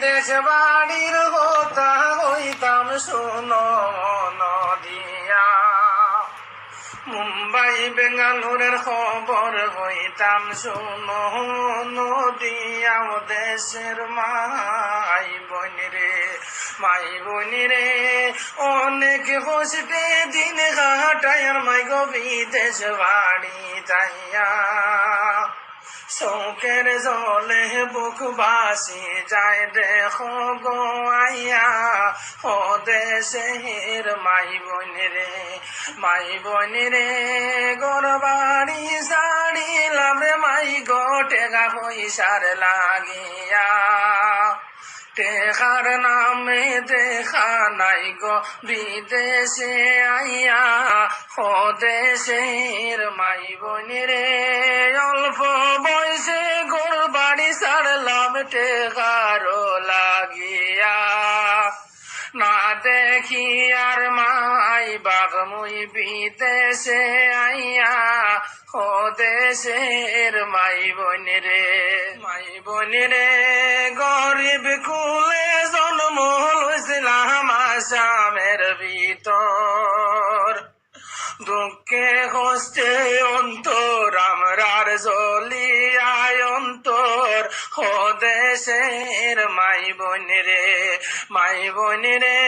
বিদেশ বাড়ির কথা হইতাম শুনো নদিয়া, মুম্বাই বেঙ্গালুরের খবর হইতাম শুনো নদিয়া। দেশের মাই বোনি রে অনেক কষ্টে দিন কাটায় মাই গো বিদেশ বাড়ি যাইয়া। চৌকের জলে বুক বাসি যায় দেখো গো আইয়া, ও দেশের মাই বোনি রে গোর বাড়ি ছাড়িলাম রে মাই গো টেকা পয়সার লাগিয়া। টেকার নামে দেখা নাই গো বিদেশে আইয়া, ও দেশের মাই বোনি রে অল্প বয়সে গোর বাড়ি ছাড়লাম টেকারও লাগিয়া। না দেখি আর মাই বাপ মুই বিদেশে আইয়া, ও দেশের মাই বোনি রে গরিব কুলে জন্ম লইছিলাম আসামের ভিতর। দুঃখে কষ্টে অন্তর আমরার জ্বলিয়ায় অন্তর, ও দেশের মাই বোনি রে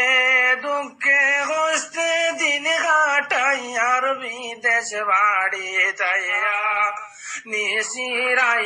দুঃখে কষ্টে দিন কাটাই আর বিদেশ বাড়ি যাইয়া নিশিরাই